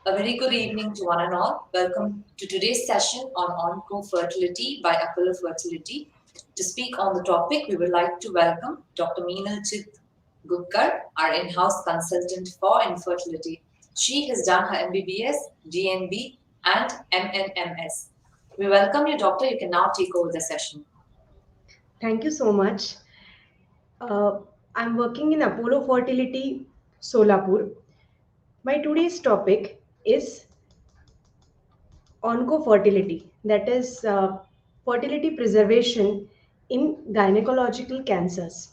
A very good evening to one and all. Welcome to today's session on ONCO Fertility by Apollo Fertility. To speak on the topic, we would like to welcome Dr. Meenal Chit Gutkar, our in-house consultant for infertility. She has done her MBBS, DNB, and MNMS. We welcome you, Doctor. You can now take over the session. Thank you so much. Uh, I'm working in Apollo Fertility, Solapur. My today's topic is ONCO Fertility, that is fertility preservation in gynecological cancers.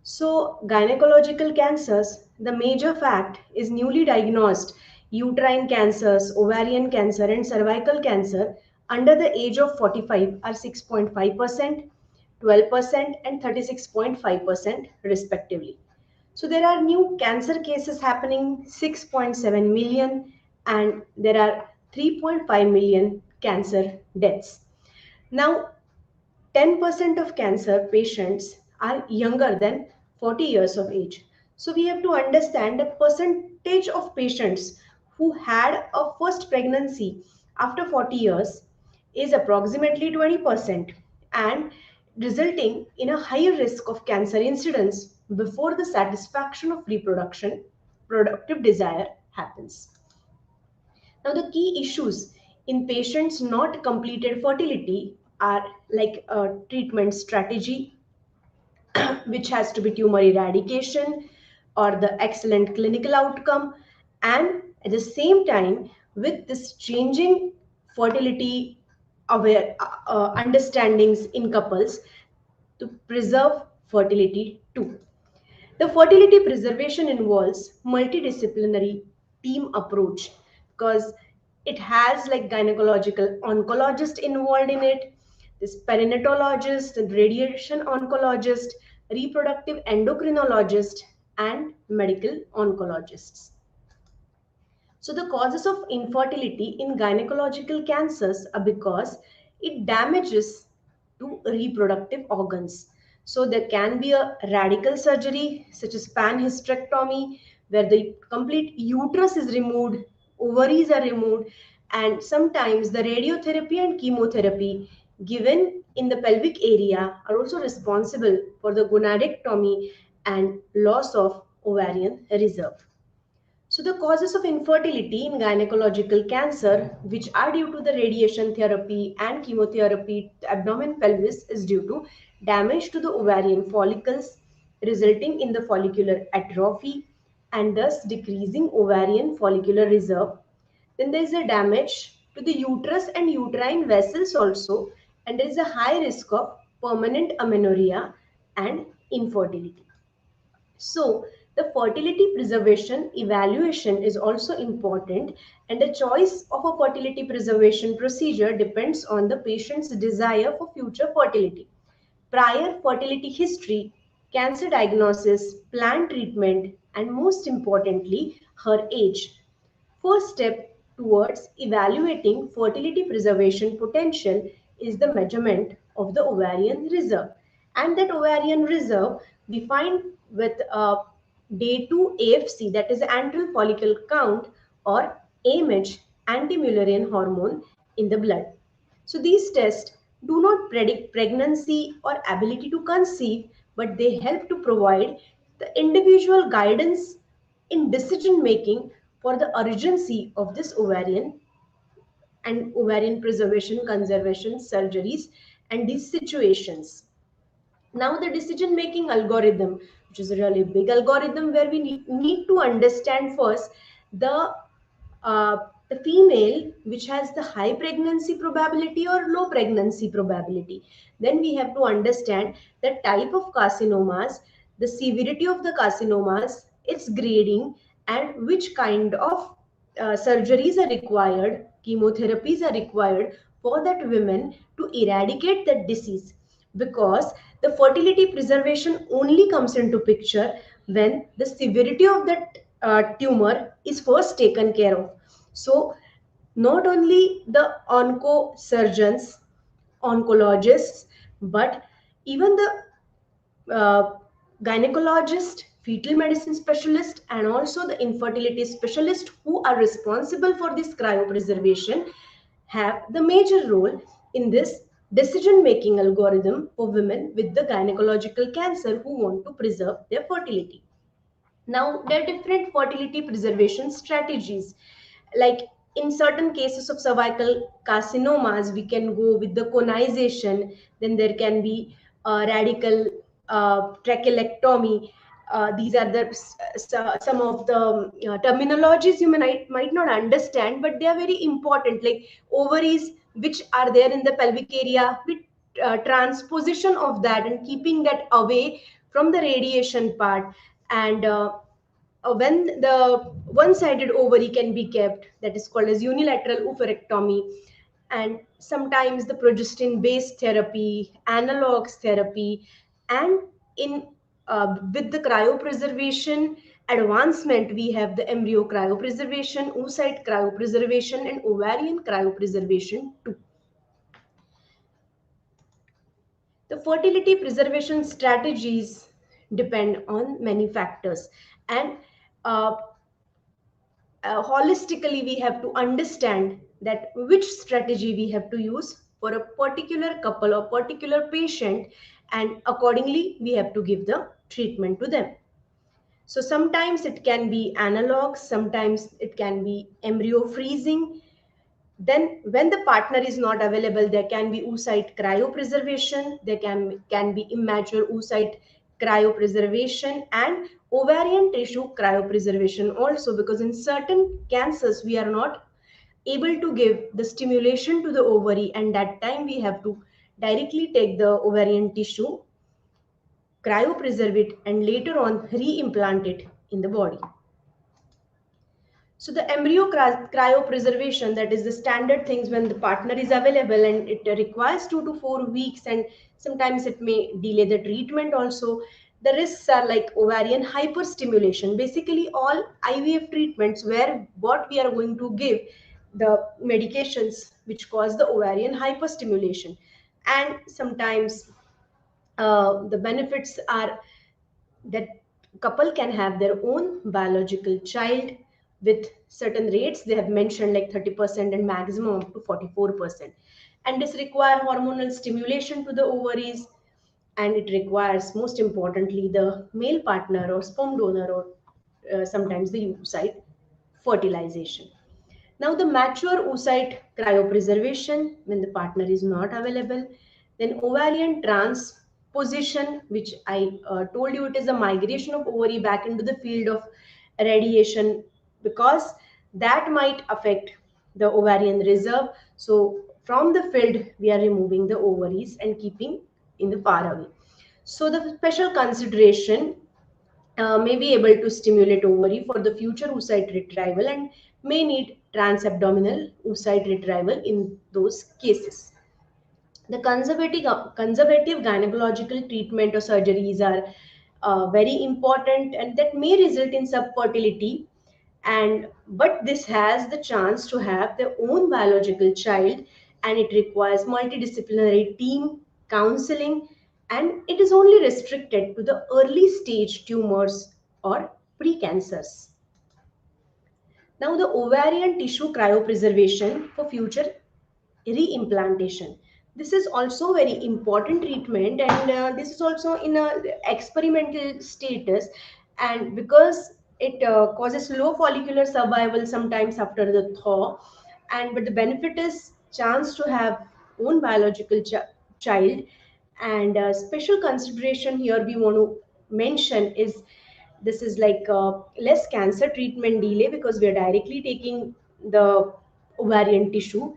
So, gynecological cancers, the major fact is newly diagnosed uterine cancers, ovarian cancer, and cervical cancer under the age of 45 are 6.5%, 12%, and 36.5% respectively. So, there are new cancer cases happening 6.7 million, and there are 3.5 million cancer deaths. Now, 10% of cancer patients are younger than 40 years of age. So we have to understand the percentage of patients who had a first pregnancy after 40 years is approximately 20% and resulting in a higher risk of cancer incidence before the satisfaction of reproduction, productive desire happens. Now, the key issues in patients not completed fertility are like a treatment strategy, which has to be tumor eradication or the excellent clinical outcome, and at the same time, with this changing fertility aware understandings in couples to preserve fertility too. The fertility preservation involves multidisciplinary team approach because it has like gynecological oncologist involved in it, this perinatologist, radiation oncologist, reproductive endocrinologist, and medical oncologists. So the causes of infertility in gynecological cancers are because it damages to reproductive organs. So there can be a radical surgery such as panhysterectomy where the complete uterus is removed, ovaries are removed, and sometimes the radiotherapy and chemotherapy given in the pelvic area are also responsible for the gonadectomy and loss of ovarian reserve. So, the causes of infertility in gynecological cancer, which are due to the radiation therapy and chemotherapy to abdomen pelvis, is due to damage to the ovarian follicles, resulting in the follicular atrophy and thus decreasing ovarian follicular reserve. Then there is a damage to the uterus and uterine vessels also, and there is a high risk of permanent amenorrhea and infertility. So, the fertility preservation evaluation is also important, and the choice of a fertility preservation procedure depends on the patient's desire for future fertility, prior fertility history, cancer diagnosis, planned treatment, and most importantly, her age. First step towards evaluating fertility preservation potential is the measurement of the ovarian reserve. And that ovarian reserve defined with day 2 AFC, that is antral follicle count, or AMH, anti-Mullerian hormone in the blood. So these tests do not predict pregnancy or ability to conceive, but they help to provide the individual guidance in decision making for the urgency of this ovarian and ovarian preservation conservation surgeries and these situations. Now the decision making algorithm, which is a really big algorithm where we need to understand first the uh, the female which has the high pregnancy probability or low pregnancy probability. Then we have to understand the type of carcinomas, the severity of the carcinomas, its grading, and which kind of surgeries are required, chemotherapies are required for that women to eradicate that disease. Because the fertility preservation only comes into picture when the severity of that tumor is first taken care of. So, not only the onco surgeons, oncologists, but even the uh, gynecologist, fetal medicine specialist and also the infertility specialist who are responsible for this cryopreservation have the major role in this decision making algorithm for women with the gynecological cancer who want to preserve their fertility. Now, there are different fertility preservation strategies. Like in certain cases of cervical carcinomas, we can go with the conization. Then there can be radical trachelectomy. These are some of the terminologies you might not understand, but they are very important. Like ovaries, which are there in the pelvic area, with transposition of that and keeping that away from the radiation part, and when the one-sided ovary can be kept, that is called as unilateral oophorectomy, and sometimes the progestin-based therapy, analogs therapy, and in with the cryopreservation advancement, we have the embryo cryopreservation, oocyte cryopreservation, and ovarian cryopreservation too. The fertility preservation strategies depend on many factors, and uh, holistically we have to understand that which strategy we have to use for a particular couple or particular patient, and accordingly we have to give the treatment to them. So sometimes it can be analogs, sometimes it can be embryo freezing. Then when the partner is not available, there can be oocyte cryopreservation, there can be immature oocyte cryopreservation, and ovarian tissue cryopreservation also, because in certain cancers we are not able to give the stimulation to the ovary, and that time we have to directly take the ovarian tissue, cryopreserve it, and later on reimplant it in the body. So the embryo cryopreservation, that is the standard things when the partner is available, and it requires 2 to 4 weeks, and sometimes it may delay the treatment also. The risks are like ovarian hyperstimulation, basically all IVF treatments where what we are going to give the medications which cause the ovarian hyperstimulation. And sometimes the benefits are that couple can have their own biological child with certain rates they have mentioned, like 30% and maximum up to 44%, and this require hormonal stimulation to the ovaries, and it requires most importantly the male partner or sperm donor, or sometimes the oocyte fertilization. Now, the mature oocyte cryopreservation, when the partner is not available, then ovarian transposition, which I told you, it is a migration of ovary back into the field of radiation, because that might affect the ovarian reserve. So, from the field, we are removing the ovaries and keeping in the far away. So, the special consideration may be able to stimulate ovary for the future oocyte retrieval and may need transabdominal oocyte retrieval in those cases. The conservative gynecological treatment or surgeries are very important, and that may result in subfertility, and but this has the chance to have their own biological child, and it requires multidisciplinary team counseling, and it is only restricted to the early stage tumors or precancers. Now, the ovarian tissue cryopreservation for future reimplantation. This is also very important treatment, and this is also in a experimental status, and because it causes low follicular survival sometimes after the thaw, and but the benefit is chance to have own biological child, and special consideration here we want to mention is this is like less cancer treatment delay, because we are directly taking the ovarian tissue.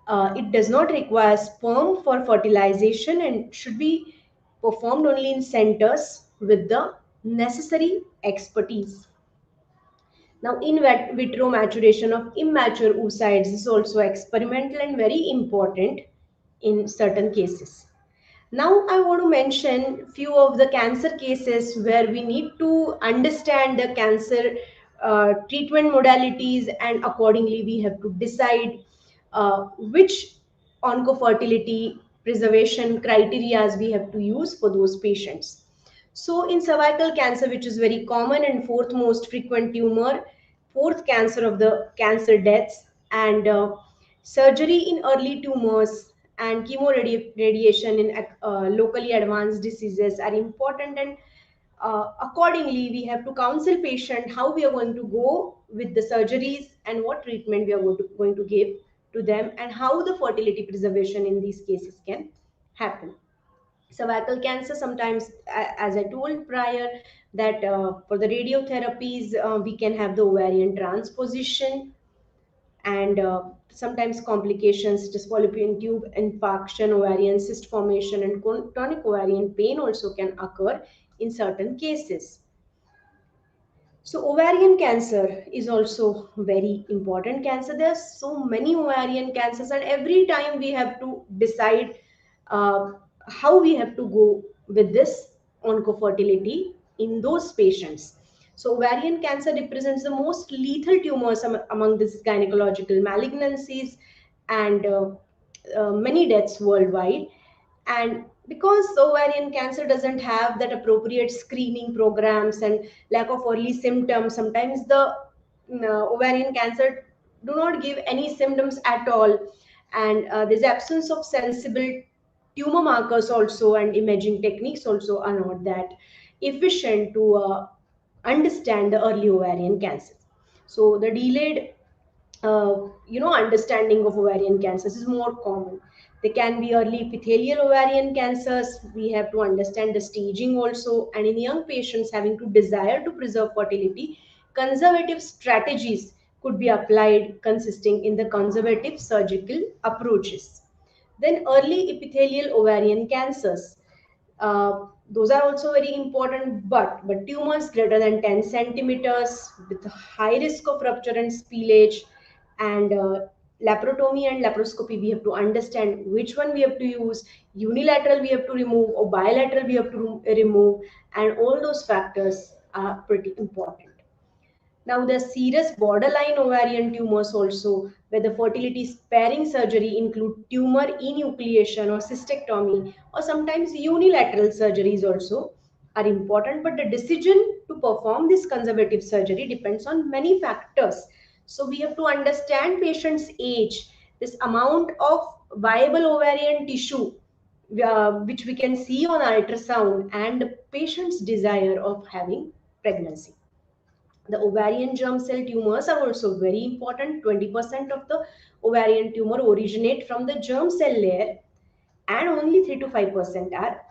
It does not require sperm for fertilization and should be performed only in centers with the necessary expertise. Now, in vitro maturation of immature oocytes is also experimental and very important in certain cases. Now, I want to mention few of the cancer cases where we need to understand the cancer treatment modalities, and accordingly we have to decide which oncofertility preservation criteria we have to use for those patients. So in cervical cancer, which is very common and fourth most frequent tumor, fourth cancer of the cancer deaths, and surgery in early tumors and chemoradiation in locally advanced diseases are important, and accordingly we have to counsel patient how we are going to go with the surgeries and what treatment we are going to give to them, and how the fertility preservation in these cases can happen. Cervical cancer, sometimes, as I told prior, that for the radiotherapies we can have the ovarian transposition, and sometimes complications such as fallopian tube infarction, ovarian cyst formation, and chronic ovarian pain also can occur in certain cases. So ovarian cancer is also very important cancer. There are so many ovarian cancers, and every time we have to decide uh, how we have to go with this oncofertility in those patients. So ovarian cancer represents the most lethal tumors among these gynecological malignancies, and many deaths worldwide. And because ovarian cancer doesn't have that appropriate screening programs and lack of early symptoms, sometimes the ovarian cancer do not give any symptoms at all, and there's absence of sensible tumor markers also, and imaging techniques also are not that efficient to understand the early ovarian cancer. So the delayed understanding of ovarian cancers is more common. They can be early epithelial ovarian cancers. We have to understand the staging also. And in young patients having to desire to preserve fertility, conservative strategies could be applied, consisting in the conservative surgical approaches. Then early epithelial ovarian cancers. Those are also very important, but tumors greater than 10 centimeters with a high risk of rupture and spillage, and laparotomy and laparoscopy, we have to understand which one we have to use. Unilateral we have to remove, or bilateral we have to remove, and all those factors are pretty important. Now, the serious borderline ovarian tumors also, where the fertility sparing surgery include tumor enucleation or cystectomy, or sometimes unilateral surgeries also are important. But the decision to perform this conservative surgery depends on many factors. So we have to understand patient's age, this amount of viable ovarian tissue, which we can see on ultrasound, and the patient's desire of having pregnancy. The ovarian germ cell tumors are also very important. 20% of the ovarian tumor originate from the germ cell layer, and only 3 to 5% are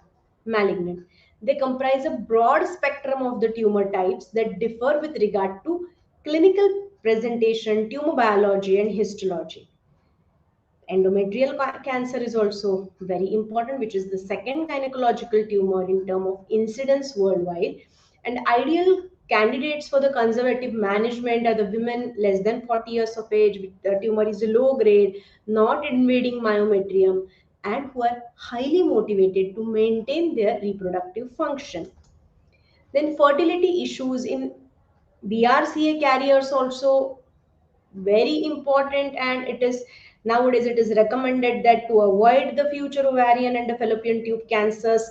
malignant. They comprise a broad spectrum of the tumor types that differ with regard to clinical presentation, tumor biology, and histology. Endometrial cancer is also very important, which is the second gynecological tumor in terms of incidence worldwide. And ideal candidates for the conservative management are the women less than 40 years of age, with the tumor is low grade, not invading myometrium, and who are highly motivated to maintain their reproductive function. Then fertility issues in BRCA carriers also very important, and it is nowadays it is recommended that to avoid the future ovarian and the fallopian tube cancers,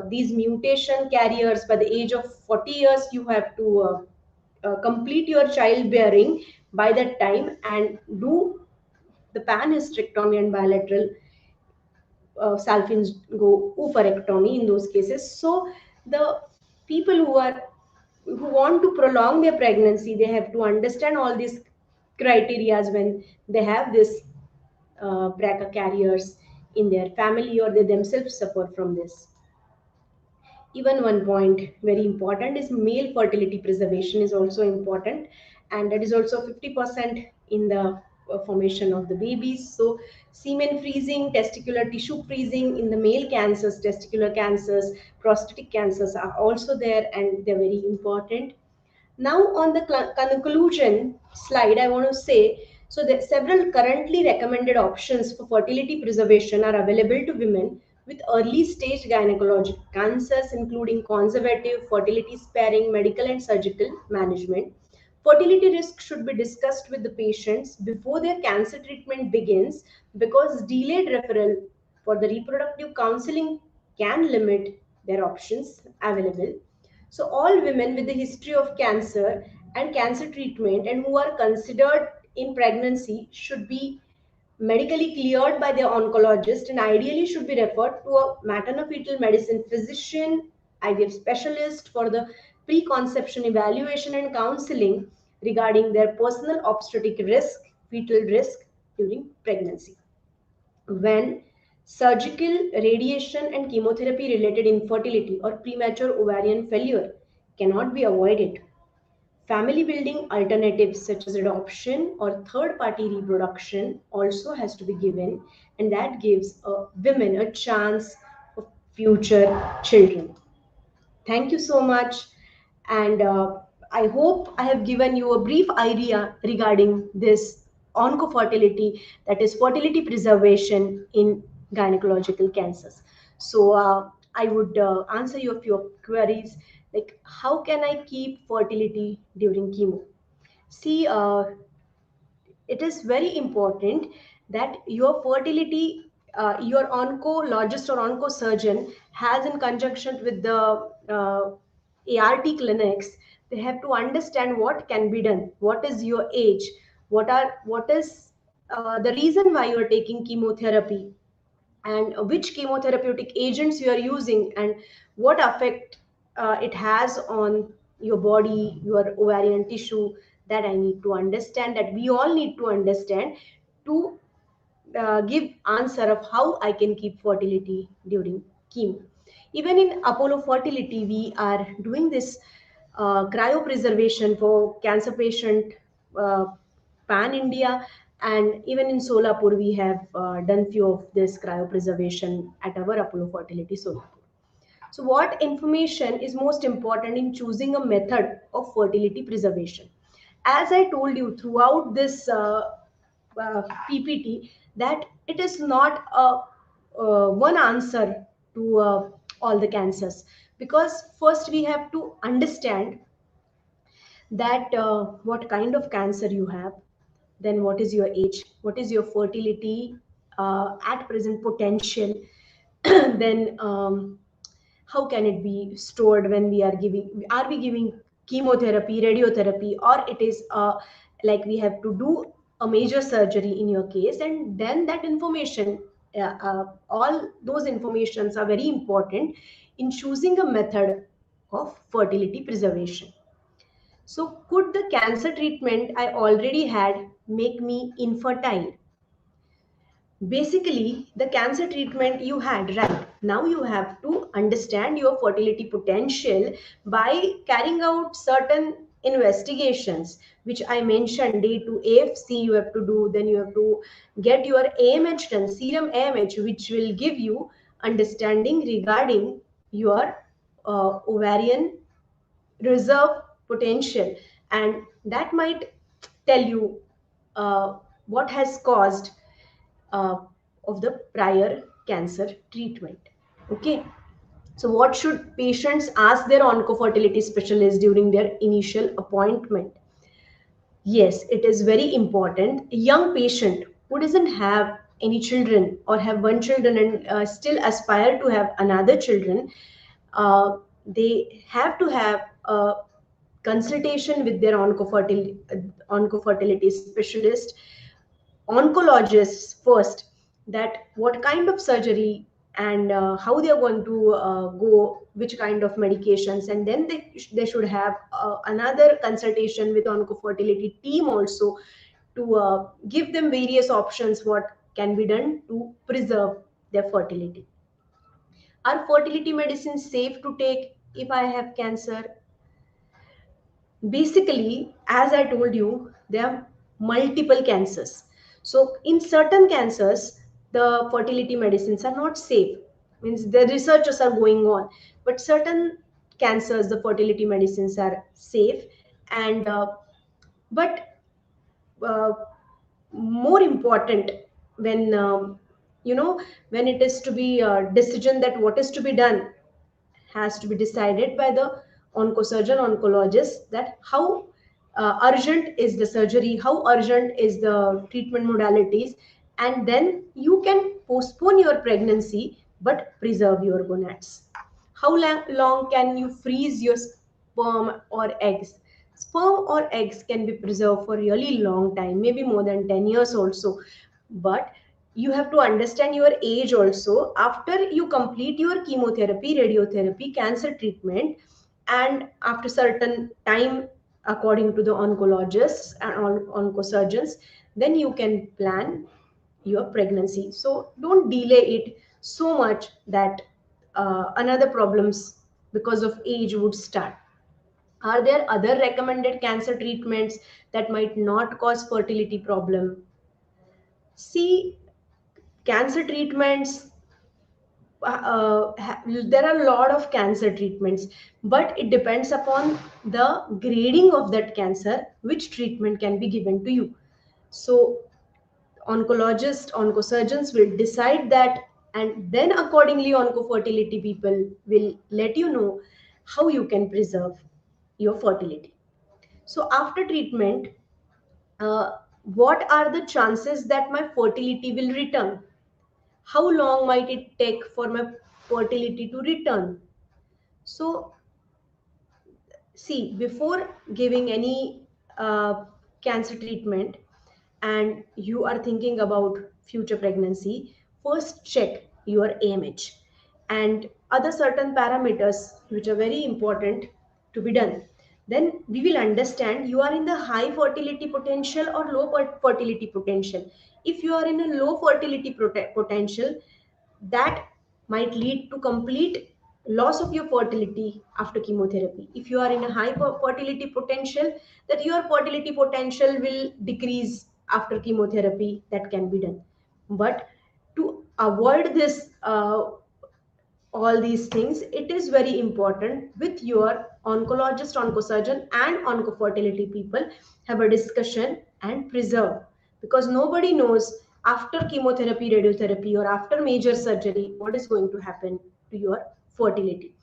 these mutation carriers, by the age of 40 years you have to complete your childbearing by that time, and do the panhysterectomy and bilateral salpingo oophorectomy in those cases. So the people who want to prolong their pregnancy, they have to understand all these criterias when they have this BRCA carriers in their family, or they themselves suffer from this. Even one point very important is male fertility preservation is also important, and that is also 50% in the formation of the babies. So semen freezing, testicular tissue freezing in the male cancers, testicular cancers, prostatic cancers are also there, and they're very important. Now, on the conclusion slide, I want to say, so that several currently recommended options for fertility preservation are available to women with early stage gynecologic cancers, including conservative, fertility sparing, medical and surgical management. Fertility risk should be discussed with the patients before their cancer treatment begins, because delayed referral for the reproductive counseling can limit their options available. So all women with a history of cancer and cancer treatment and who are considered in pregnancy should be medically cleared by their oncologist and ideally should be referred to a maternal-fetal medicine physician, IVF specialist for the preconception evaluation and counseling regarding their personal obstetric risk, fetal risk during pregnancy. When surgical, radiation, and chemotherapy related infertility or premature ovarian failure cannot be avoided, family building alternatives such as adoption or third party reproduction also has to be given, and that gives women a chance of future children. Thank you so much, and I hope I have given you a brief idea regarding this oncofertility, that is fertility preservation in gynecological cancers. So I would answer you a few queries like how can I keep fertility during chemo? See, it is very important that your fertility, your oncologist or oncosurgeon has in conjunction with the ART clinics, they have to understand what can be done, what is your age, what is the reason why you are taking chemotherapy, and which chemotherapeutic agents you are using, and what effect it has on your body, your ovarian tissue. That I need to understand, that we all need to understand to give answer of how I can keep fertility during chemo. Even in Apollo Fertility, we are doing this cryopreservation for cancer patient pan India, and even in Solapur we have done few of this cryopreservation at our Apollo Fertility Solapur. So, what information is most important in choosing a method of fertility preservation? As I told you throughout this PPT, that it is not a one answer to all the cancers, because first we have to understand that what kind of cancer you have, then what is your age, what is your fertility at present potential, then how can it be stored when we are we giving chemotherapy, radiotherapy, or it is like we have to do a major surgery in your case, and then that information, all those informations are very important in choosing a method of fertility preservation. So, could the cancer treatment I already had make me infertile? Basically, the cancer treatment you had, right? Now you have to understand your fertility potential by carrying out certain investigations, which I mentioned. Day to AFC you have to do, then you have to get your AMH done, serum AMH, which will give you understanding regarding your ovarian reserve potential, and that might tell you what has caused uh, of the prior cancer treatment. Okay, so what should patients ask their oncofertility specialist during their initial appointment? Yes, it is very important. A young patient who doesn't have any children or have one children and still aspire to have another children, they have to have a consultation with their oncofertility specialist, oncologists first, that what kind of surgery and how they are going to go, which kind of medications, and then they should have another consultation with oncofertility team also to give them various options what can be done to preserve their fertility. Are fertility medicines safe to take if I have cancer? Basically, as I told you, there are multiple cancers. So in certain cancers the fertility medicines are not safe, means the researchers are going on, but certain cancers the fertility medicines are safe, and but uh, more important when when it is to be a decision that what is to be done has to be decided by the oncosurgeon, oncologist, that how urgent is the surgery, how urgent is the treatment modalities, and then you can postpone your pregnancy but preserve your gonads. Long can you freeze your sperm or eggs? Sperm or eggs can be preserved for really long time, maybe more than 10 years also. But you have to understand your age also. After you complete your chemotherapy, radiotherapy, cancer treatment, and after certain time, according to the oncologists and oncosurgeons, then you can plan your pregnancy. So don't delay it so much that another problems because of age would start. Are there other recommended cancer treatments that might not cause fertility problem? See, cancer treatments, there are a lot of cancer treatments, but it depends upon the grading of that cancer, which treatment can be given to you. So oncologists, oncosurgeons will decide that, and then accordingly oncofertility people will let you know how you can preserve your fertility. So after treatment, what are the chances that my fertility will return? How long might it take for my fertility to return? So see, before giving any cancer treatment and you are thinking about future pregnancy, first check your AMH and other certain parameters which are very important to be done. Then we will understand you are in the high fertility potential or low fertility potential. If you are in a low fertility potential, that might lead to complete loss of your fertility after chemotherapy. If you are in a high fertility potential, that your fertility potential will decrease after chemotherapy, that can be done. But to avoid this all these things, it is very important with your oncologist, oncosurgeon and oncofertility people have a discussion and preserve, because nobody knows after chemotherapy, radiotherapy or after major surgery what is going to happen to your fertility.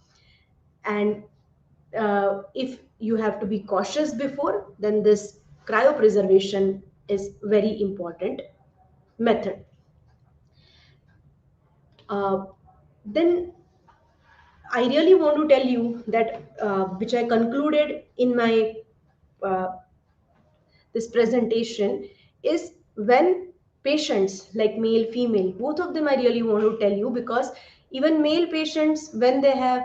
And if you have to be cautious before, then this cryopreservation is very important method. Then I really want to tell you that which I concluded in my uh, this presentation is, when patients like male, female, both of them I really want to tell you, because even male patients, when they have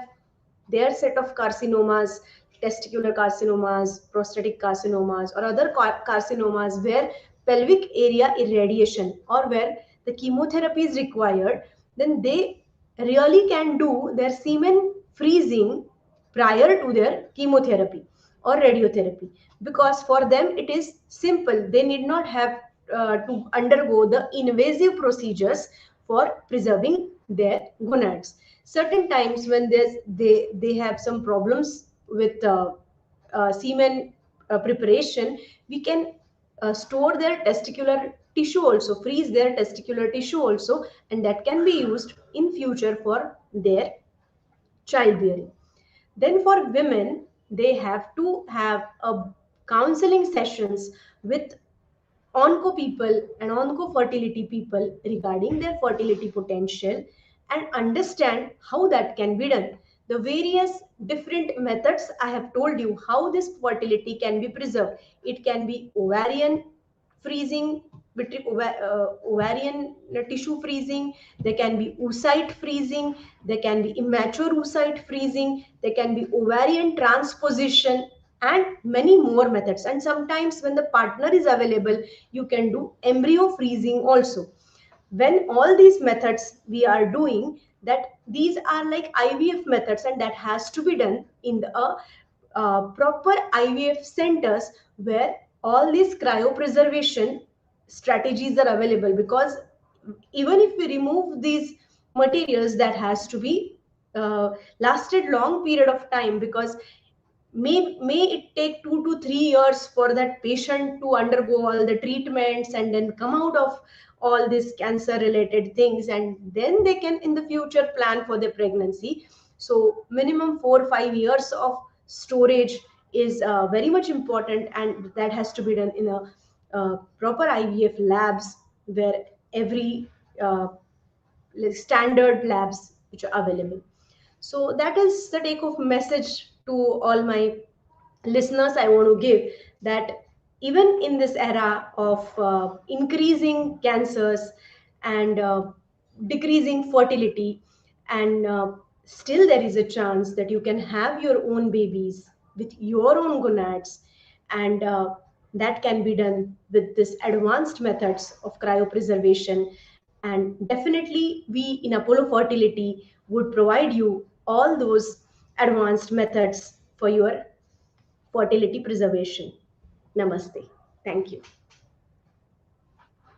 their set of carcinomas, testicular carcinomas, prostatic carcinomas, or other carcinomas where pelvic area irradiation or where the chemotherapy is required, then they really can do their semen freezing prior to their chemotherapy or radiotherapy, because for them it is simple. They need not have to undergo the invasive procedures for preserving their gonads. Certain times when they have some problems with semen preparation, we can store their testicular tissue also, freeze their testicular tissue also, and that can be used in future for their childbearing. Then for women, they have to have a counseling sessions with onco people and onco fertility people regarding their fertility potential and understand how that can be done. The various different methods I have told you how this fertility can be preserved. It can be ovarian freezing, ovarian tissue freezing, there can be oocyte freezing, there can be immature oocyte freezing, there can be ovarian transposition, and many more methods. And sometimes when the partner is available, you can do embryo freezing also. When all these methods we are doing, that these are like IVF methods, and that has to be done in the proper IVF centers where all these cryopreservation strategies are available. Because even if we remove these materials, that has to be lasted long period of time, because may it take 2 to 3 years for that patient to undergo all the treatments and then come out of all these cancer related things, and then they can in the future plan for their pregnancy. So minimum 4 or 5 years of storage is very much important, and that has to be done in a proper IVF labs where every standard labs which are available. So that is the take of message to all my listeners. I want to give that even in this era of increasing cancers and decreasing fertility, and still there is a chance that you can have your own babies with your own gonads, and that can be done with this advanced methods of cryopreservation. And definitely we in Apollo Fertility would provide you all those advanced methods for your fertility preservation. Namaste. Thank you.